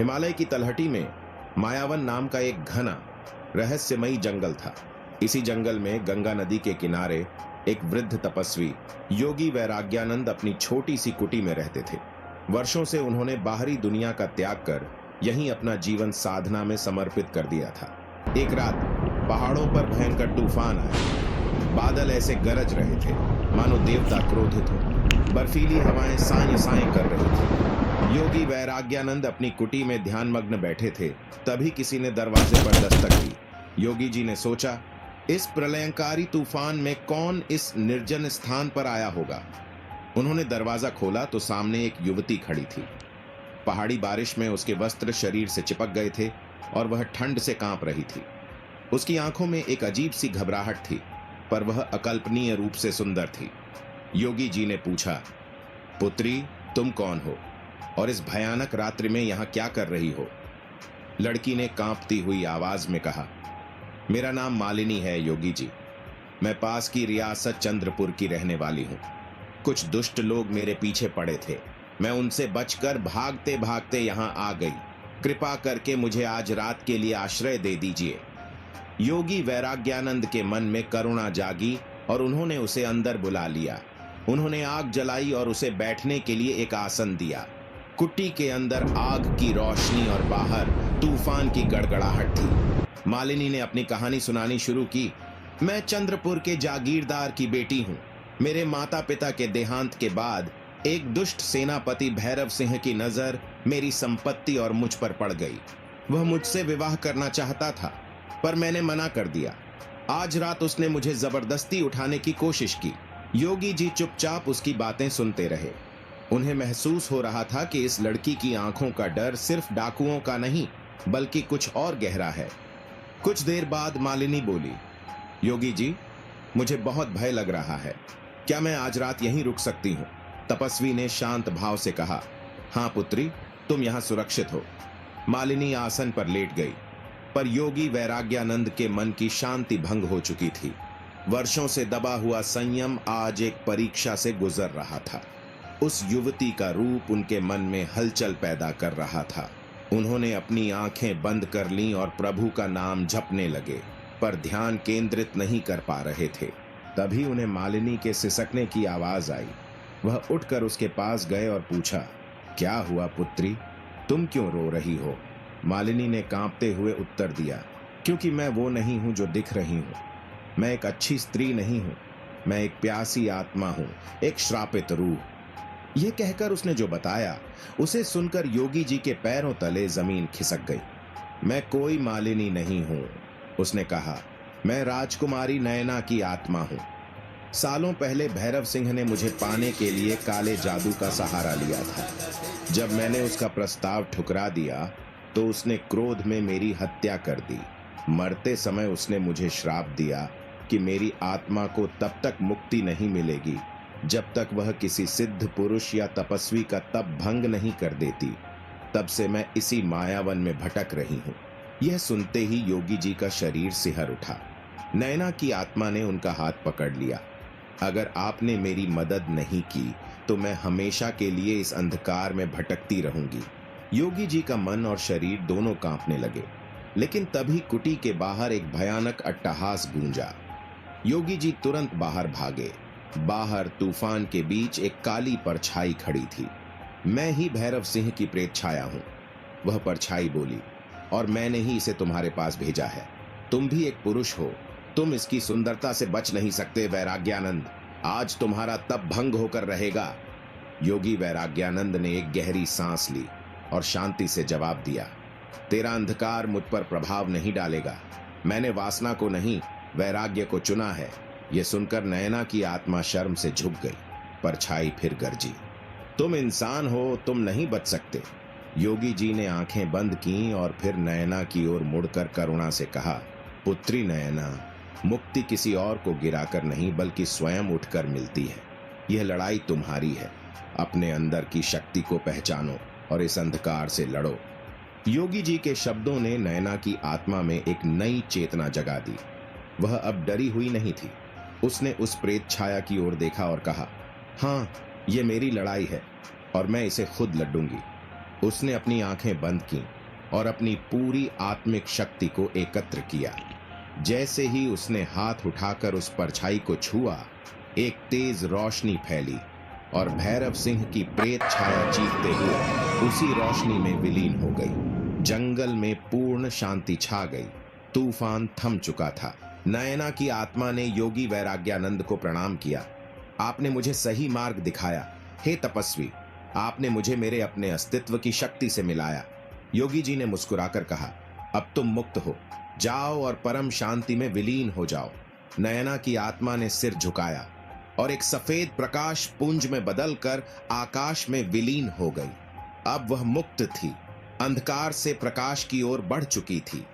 हिमालय की तलहटी में मायावन नाम का एक घना रहस्यमयी जंगल था। इसी जंगल में गंगा नदी के किनारे एक वृद्ध तपस्वी योगी वैराग्यानंद अपनी छोटी सी कुटी में रहते थे। वर्षों से उन्होंने बाहरी दुनिया का त्याग कर यहीं अपना जीवन साधना में समर्पित कर दिया था। एक रात पहाड़ों पर भयंकर तूफान आया। बादल ऐसे गरज रहे थे मानो देवता क्रोधित हो। बर्फीली हवाएं साए साए कर रही थी। योगी वैराग्यानंद अपनी कुटी में ध्यानमग्न बैठे थे। तभी किसी ने दरवाजे पर दस्तक दी। योगी जी ने सोचा, इस प्रलयंकारी तूफान में कौन इस निर्जन स्थान पर आया होगा। उन्होंने दरवाजा खोला तो सामने एक युवती खड़ी थी। पहाड़ी बारिश में उसके वस्त्र शरीर से चिपक गए थे और वह ठंड से कांप रही थी। उसकी आंखों में एक अजीब सी घबराहट थी, पर वह अकल्पनीय रूप से सुंदर थी। योगी जी ने पूछा, पुत्री, तुम कौन हो और इस भयानक रात्रि में यहां क्या कर रही हो? लड़की ने कांपती हुई आवाज में कहा, मेरा नाम मालिनी है योगी जी। मैं पास की रियासत चंद्रपुर की रहने वाली हूं। कुछ दुष्ट लोग मेरे पीछे पड़े थे। मैं उनसे बचकर भागते भागते यहां आ गई। कृपा करके मुझे आज रात के लिए आश्रय दे दीजिए। योगी वैराग्यानंद के मन में करुणा जागी और उन्होंने उसे अंदर बुला लिया। उन्होंने आग जलाई और उसे बैठने के लिए एक आसन दिया। कुटी के अंदर आग की रोशनी और बाहर तूफान की गड़गड़ाहट थी। मालिनी ने अपनी कहानी सुनानी शुरू की। मैं चंद्रपुर के जागीरदार की बेटी हूं। मेरे माता पिता के देहांत के बाद एक दुष्ट सेनापति भैरव सिंह की नजर मेरी संपत्ति और मुझ पर पड़ गई। वह मुझसे विवाह करना चाहता था, पर मैंने मना कर दिया। आज रात उसने मुझे जबरदस्ती उठाने की कोशिश की। योगी जी चुपचाप उसकी बातें सुनते रहे। उन्हें महसूस हो रहा था कि इस लड़की की आंखों का डर सिर्फ डाकुओं का नहीं, बल्कि कुछ और गहरा है। कुछ देर बाद मालिनी बोली, योगी जी, मुझे बहुत भय लग रहा है। क्या मैं आज रात यहीं रुक सकती हूँ? तपस्वी ने शांत भाव से कहा, हाँ पुत्री, तुम यहाँ सुरक्षित हो। मालिनी आसन पर लेट गई, पर योगी वैराग्यानंद के मन की शांति भंग हो चुकी थी। वर्षों से दबा हुआ संयम आज एक परीक्षा से गुजर रहा था। उस युवती का रूप उनके मन में हलचल पैदा कर रहा था। उन्होंने अपनी आंखें बंद कर लीं और प्रभु का नाम जपने लगे, पर ध्यान केंद्रित नहीं कर पा रहे थे। तभी उन्हें मालिनी के सिसकने की आवाज आई। वह उठकर उसके पास गए और पूछा, क्या हुआ पुत्री, तुम क्यों रो रही हो? मालिनी ने कांपते हुए उत्तर दिया, क्योंकि मैं वो नहीं हूं जो दिख रही हूं। मैं एक अच्छी स्त्री नहीं हूं। मैं एक प्यासी आत्मा हूं, एक श्रापित रूह। यह कहकर उसने जो बताया, उसे सुनकर योगी जी के पैरों तले जमीन खिसक गई। मैं कोई मालिनी नहीं हूं, उसने कहा। मैं राजकुमारी नयना की आत्मा हूं। सालों पहले भैरव सिंह ने मुझे पाने के लिए काले जादू का सहारा लिया था। जब मैंने उसका प्रस्ताव ठुकरा दिया तो उसने क्रोध में मेरी हत्या कर दी। मरते समय उसने मुझे श्राप दिया कि मेरी आत्मा को तब तक मुक्ति नहीं मिलेगी जब तक वह किसी सिद्ध पुरुष या तपस्वी का तप भंग नहीं कर देती। तब से मैं इसी मायावन में भटक रही हूं। यह सुनते ही योगी जी का शरीर सिहर उठा। नैना की आत्मा ने उनका हाथ पकड़ लिया। अगर आपने मेरी मदद नहीं की तो मैं हमेशा के लिए इस अंधकार में भटकती रहूंगी। योगी जी का मन और शरीर दोनों कांपने लगे। लेकिन तभी कुटी के बाहर एक भयानक अट्टहास गूंजा। योगी जी तुरंत बाहर भागे। बाहर तूफान के बीच एक काली परछाई खड़ी थी। मैं ही भैरव सिंह की प्रेत छाया हूं। वह परछाई बोली, और मैंने ही इसे तुम्हारे पास भेजा है। तुम भी एक पुरुष हो। तुम इसकी सुंदरता से बच नहीं सकते वैराग्यानंद। आज तुम्हारा तप भंग होकर रहेगा। योगी वैराग्यानंद ने एक गहरी सांस ली और शांति से जवाब दिया, तेरा अंधकार मुझ पर प्रभाव नहीं डालेगा। मैंने वासना को नहीं, वैराग्य को चुना है। यह सुनकर नयना की आत्मा शर्म से झुक गई। परछाई फिर गरजी, तुम इंसान हो, तुम नहीं बच सकते। योगी जी ने आंखें बंद की और फिर नयना की ओर मुड़कर करुणा से कहा, पुत्री नयना, मुक्ति किसी और को गिराकर नहीं बल्कि स्वयं उठकर मिलती है। यह लड़ाई तुम्हारी है। अपने अंदर की शक्ति को पहचानो और इस अंधकार से लड़ो। योगी जी के शब्दों ने नयना की आत्मा में एक नई चेतना जगा दी। वह अब डरी हुई नहीं थी। उसने उस प्रेत छाया की ओर देखा और कहा, हाँ, ये मेरी लड़ाई है और मैं इसे खुद लड़ूंगी। उसने अपनी आंखें बंद की और अपनी पूरी आत्मिक शक्ति को एकत्र किया। जैसे ही उसने हाथ उठाकर उस परछाई को छुआ, एक तेज रोशनी फैली और भैरव सिंह की प्रेत छाया चीखते हुए उसी रोशनी में विलीन हो गई। जंगल में पूर्ण शांति छा गई। तूफान थम चुका था। नयना की आत्मा ने योगी वैराग्यानंद को प्रणाम किया। आपने मुझे सही मार्ग दिखाया। हे तपस्वी, आपने मुझे मेरे अपने अस्तित्व की शक्ति से मिलाया। योगी जी ने मुस्कुराकर कहा, अब तुम मुक्त हो, जाओ और परम शांति में विलीन हो जाओ। नयना की आत्मा ने सिर झुकाया और एक सफेद प्रकाश पुंज में बदलकर आकाश में विलीन हो गई। अब वह मुक्त थी, अंधकार से प्रकाश की ओर बढ़ चुकी थी।